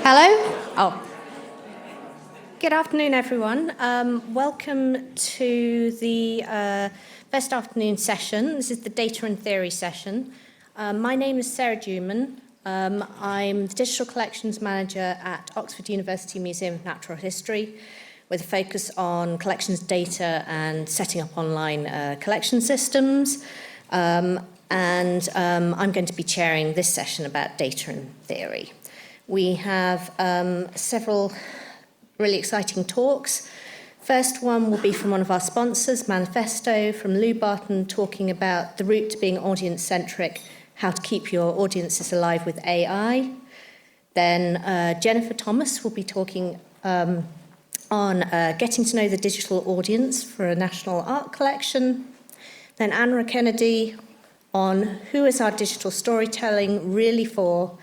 Hello? Oh. Good afternoon, everyone. Welcome to the first afternoon session. This is the Data and Theory session. My name is Sarah Dewman. I'm the Digital Collections Manager at Oxford University Museum of Natural History, with a focus on collections data and setting up online collection systems. I'm going to be chairing this session about data and theory. We have several really exciting talks. First one will be from one of our sponsors, Manifesto, from Barton, talking about the route to being audience-centric, how to keep your audiences alive with AI. Then Jennifer Thomas will be talking on getting to know the digital audience for a national art collection. Then Anna Kennedy on who is our digital storytelling really for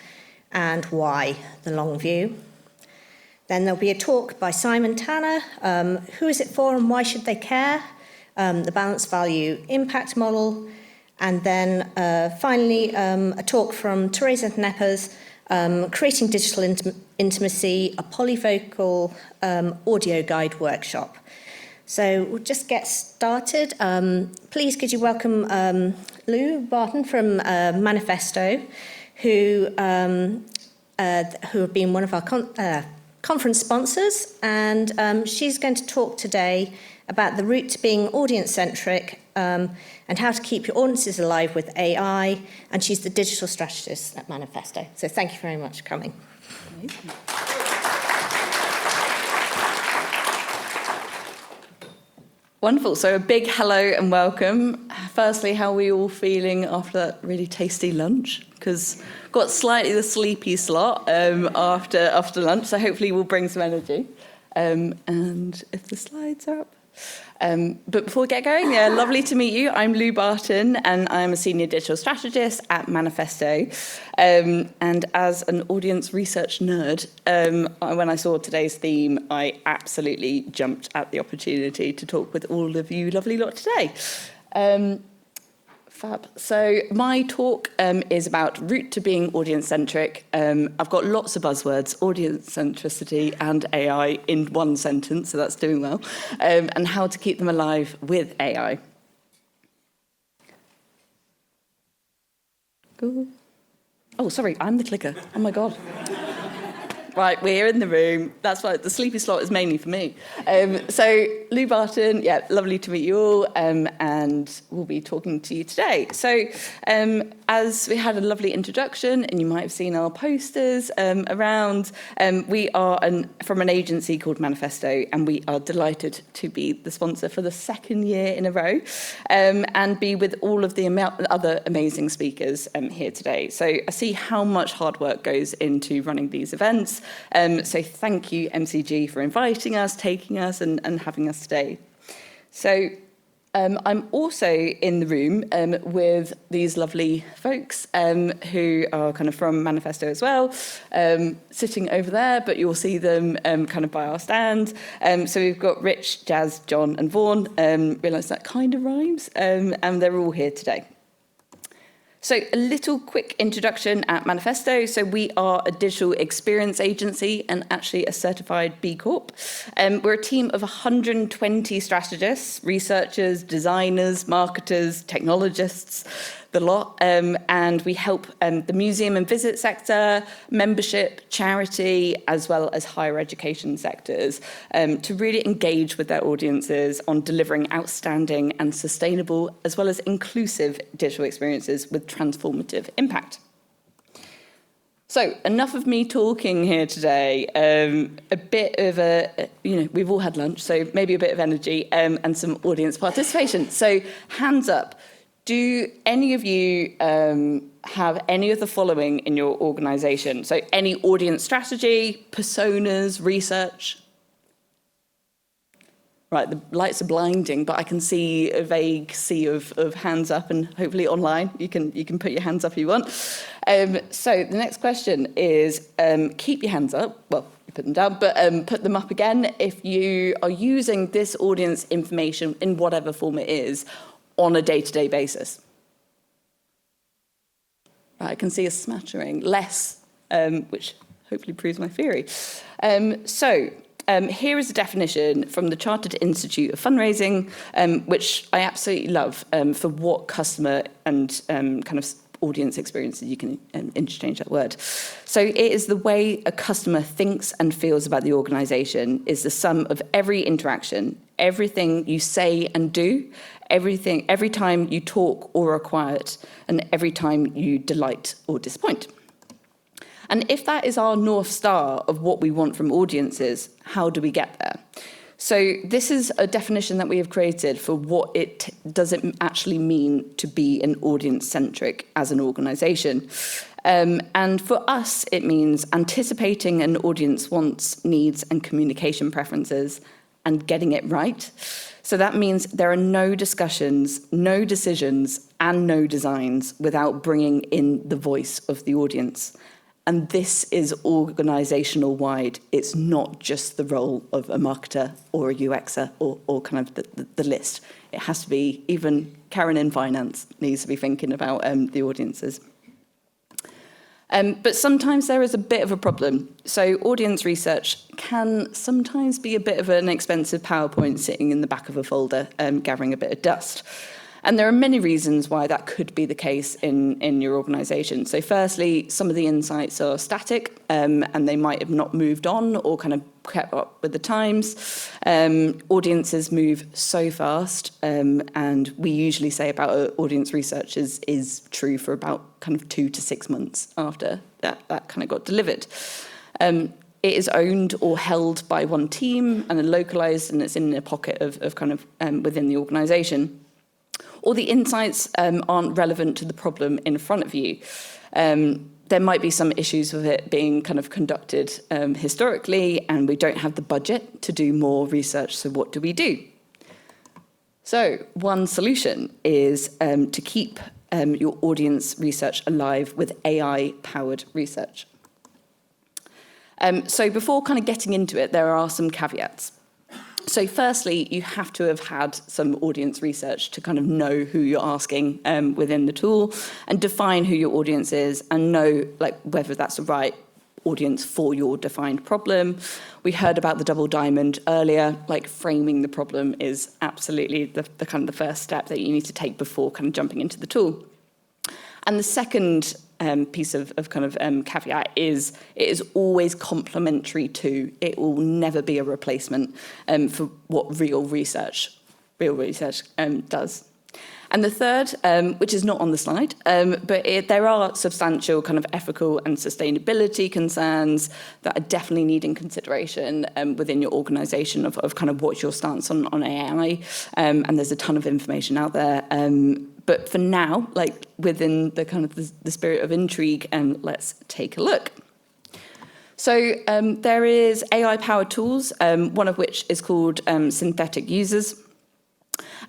and why, the long view. Then there'll be a talk by Simon Tanner, who is it for and why should they care, the balance value impact model. And then finally, a talk from Teresa Neppers, Creating Digital Intimacy, a polyvocal audio guide workshop. So we'll just get started. Please could you welcome Barton from Manifesto, who have been one of our conference sponsors, and she's going to talk today about the route to being audience-centric and how to keep your audiences alive with AI, and she's the digital strategist at Manifesto. So thank you very much for coming. Amazing. Wonderful. So a big hello and welcome. Firstly, how are we all feeling after that really tasty lunch? Because got slightly the sleepy slot after lunch, so hopefully we'll bring some energy. And if the slides are up. But before we get going, lovely to meet you. I'm Barton, and I'm a senior digital strategist at Manifesto. And as an audience research nerd, when I saw today's theme, I absolutely jumped at the opportunity to talk with all of you lovely lot today. Fab. So my talk is about route to being audience-centric. I've got lots of buzzwords, audience centricity and AI in one sentence, so that's doing well, and how to keep them alive with AI. Cool. Oh, sorry, I'm the clicker. Oh my God. Right, we're in the room. That's why the sleepy slot is mainly for me. So, Barton, lovely to meet you all, and we'll be talking to you today. So, as we had a lovely introduction, and you might have seen our posters around, we are from an agency called Manifesto, and we are delighted to be the sponsor for the second year in a row, and be with all of the other amazing speakers here today. So, I see how much hard work goes into running these events. So thank you, MCG, for inviting us, taking us, and having us today. So I'm also in the room with these lovely folks who are kind of from Manifesto as well, sitting over there, but you'll see them kind of by our stand. So we've got Rich, Jazz, John, and Vaughan. Realise that kind of rhymes, and they're all here today. So a little quick introduction at Manifesto. So we are a digital experience agency and actually a certified B Corp. We're a team of 120 strategists, researchers, designers, marketers, technologists, the lot. And we help the museum and visit sector, membership, charity, as well as higher education sectors to really engage with their audiences on delivering outstanding and sustainable, as well as inclusive digital experiences with transformative impact. So enough of me talking here today. A bit of we've all had lunch, so maybe a bit of energy and some audience participation. So hands up. Do any of you have any of the following in your organisation? So any audience strategy, personas, research? Right, the lights are blinding, but I can see a vague sea of hands up, and hopefully online you can put your hands up if you want. So the next question is, keep your hands up. Well, you put them down, but put them up again if you are using this audience information in whatever form it is on a day-to-day basis. Right, I can see a smattering, less, which hopefully proves my theory. Here is a definition from the Chartered Institute of Fundraising, which I absolutely love for what customer and kind of audience experiences, you can interchange that word. So it is the way a customer thinks and feels about the organisation is the sum of every interaction, everything you say and do, every time you talk or are quiet, and every time you delight or disappoint. And if that is our North Star of what we want from audiences, how do we get there? So this is a definition that we have created for what does it actually mean to be an audience-centric as an organisation. And for us, it means anticipating an audience wants, needs, and communication preferences and getting it right. So that means there are no discussions, no decisions, and no designs without bringing in the voice of the audience. And this is organisational wide. It's not just the role of a marketer or a UXer or kind of the list. It has to be, even Karen in finance needs to be thinking about the audiences. But sometimes there is a bit of a problem. So audience research can sometimes be a bit of an expensive PowerPoint sitting in the back of a folder, gathering a bit of dust. And there are many reasons why that could be the case in your organisation. So firstly, some of the insights are static and they might have not moved on or kind of kept up with the times. Audiences move so fast and we usually say about audience research is true for about kind of 2 to 6 months after that kind of got delivered. It is owned or held by one team and then localised and it's in a pocket of kind of within the organisation. Or the insights aren't relevant to the problem in front of you. There might be some issues with it being kind of conducted historically, and we don't have the budget to do more research, so what do we do? So one solution is to keep your audience research alive with AI-powered research. So before kind of getting into it, there are some caveats. So firstly, you have to have had some audience research to kind of know who you're asking within the tool and define who your audience is and know like whether that's the right audience for your defined problem. We heard about the double diamond earlier, like framing the problem is absolutely the kind of the first step that you need to take before kind of jumping into the tool. And the second piece of kind of caveat is it is always complementary to, it will never be a replacement for what real research does. And the third, which is not on the slide, but there are substantial kind of ethical and sustainability concerns that are definitely needing consideration within your organisation of kind of what's your stance on AI. And there's a ton of information out there. But for now, like within the kind of the spirit of intrigue, let's take a look. So there is AI-powered tools, one of which is called synthetic users.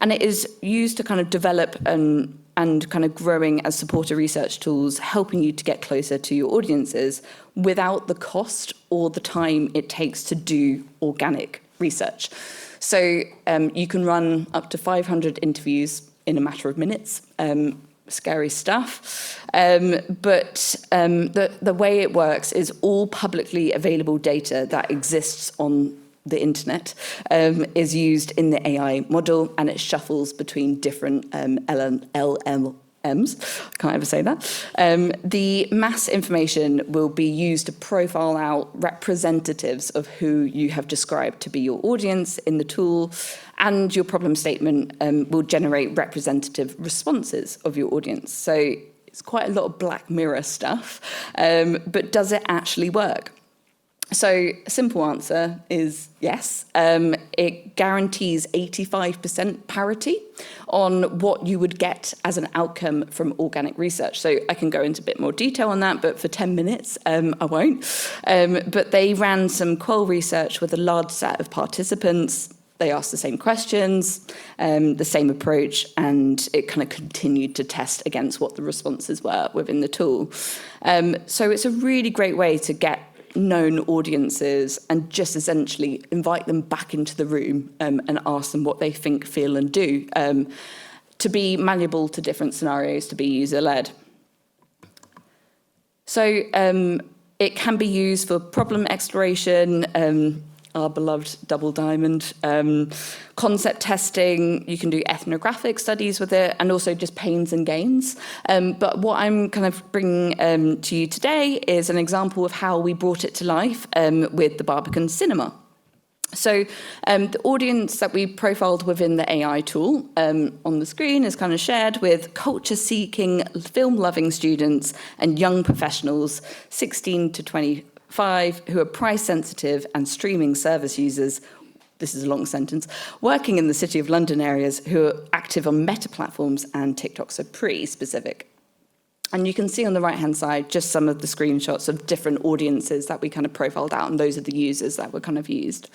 And it is used to kind of develop and kind of growing as supporter research tools, helping you to get closer to your audiences without the cost or the time it takes to do organic research. So you can run up to 500 interviews in a matter of minutes. Scary stuff. But the way it works is all publicly available data that exists on the internet is used in the AI model and it shuffles between different LLMs. I can't ever say that. The mass information will be used to profile out representatives of who you have described to be your audience in the tool, and your problem statement will generate representative responses of your audience. So it's quite a lot of Black Mirror stuff, but does it actually work? So a simple answer is yes. It guarantees 85% parity on what you would get as an outcome from organic research. So I can go into a bit more detail on that, but for 10 minutes, I won't. But they ran some qual research with a large set of participants. They asked the same questions, the same approach, and it kind of continued to test against what the responses were within the tool. So it's a really great way to get known audiences and just essentially invite them back into the room and ask them what they think, feel and do to be malleable to different scenarios, to be user-led. So It can be used for problem exploration, our beloved double diamond, concept testing. You can do ethnographic studies with it, and also just pains and gains. But what I'm kind of bringing to you today is an example of how we brought it to life with the Barbican Cinema. So the audience that we profiled within the AI tool on the screen is kind of shared with culture-seeking, film-loving students and young professionals, 16 to 25, who are price-sensitive and streaming service users, this is a long sentence, working in the City of London areas who are active on Meta platforms and TikTok, so pretty specific. And you can see on the right-hand side just some of the screenshots of different audiences that we kind of profiled out, and those are the users that were kind of used.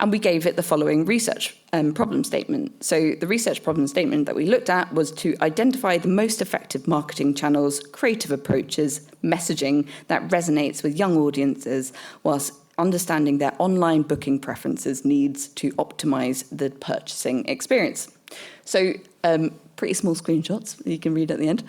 And we gave it the following research problem statement. So the research problem statement that we looked at was to identify the most effective marketing channels, creative approaches, messaging that resonates with young audiences, whilst understanding their online booking preferences, needs to optimize the purchasing experience. So pretty small screenshots you can read at the end,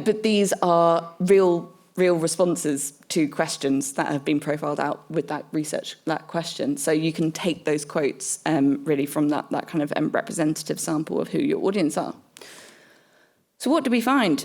but these are real responses to questions that have been profiled out with that research, that question. So you can take those quotes really from that kind of representative sample of who your audience are. So what did we find?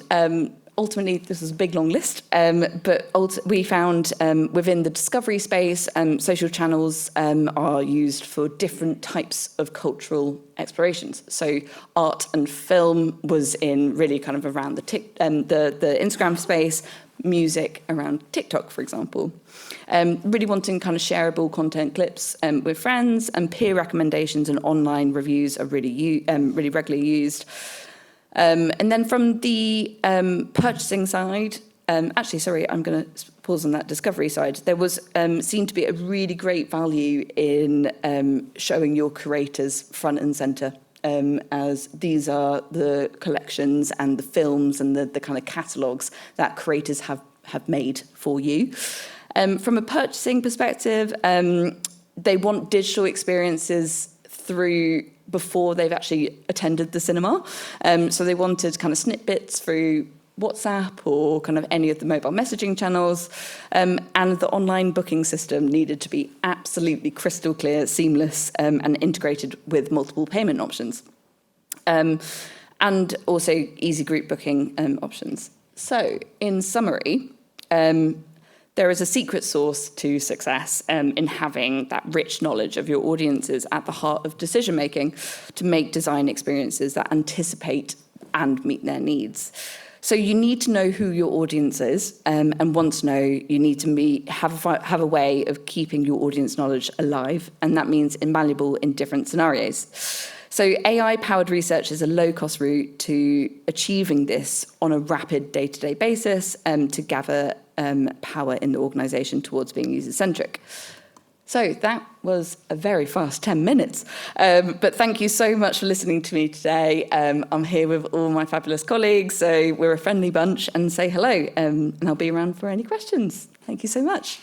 Ultimately, this is a big, long list, but we found within the discovery space, social channels are used for different types of cultural explorations. So art and film was in really kind of around the Instagram space, music around TikTok, for example. Really wanting kind of shareable content clips with friends, and peer recommendations and online reviews are really regularly used. And then from the purchasing side, actually, sorry, I'm going to pause on that discovery side. There was seemed to be a really great value in showing your curators front and centre, as these are the collections and the films and the kind of catalogues that creators have made for you. From a purchasing perspective, they want digital experiences through before they've actually attended the cinema. So they wanted kind of snippets through WhatsApp or kind of any of the mobile messaging channels. And the online booking system needed to be absolutely crystal clear, seamless, and integrated with multiple payment options. And also easy group booking options. So in summary, there is a secret sauce to success in having that rich knowledge of your audiences at the heart of decision-making to make design experiences that anticipate and meet their needs. So you need to know who your audience is, and once know, you need to have a way of keeping your audience knowledge alive, and that means invaluable in different scenarios. So AI-powered research is a low-cost route to achieving this on a rapid day-to-day basis to gather power in the organisation towards being user-centric. So that was a very fast 10 minutes. But thank you so much for listening to me today. I'm here with all my fabulous colleagues, so we're a friendly bunch, and say hello, and I'll be around for any questions. Thank you so much.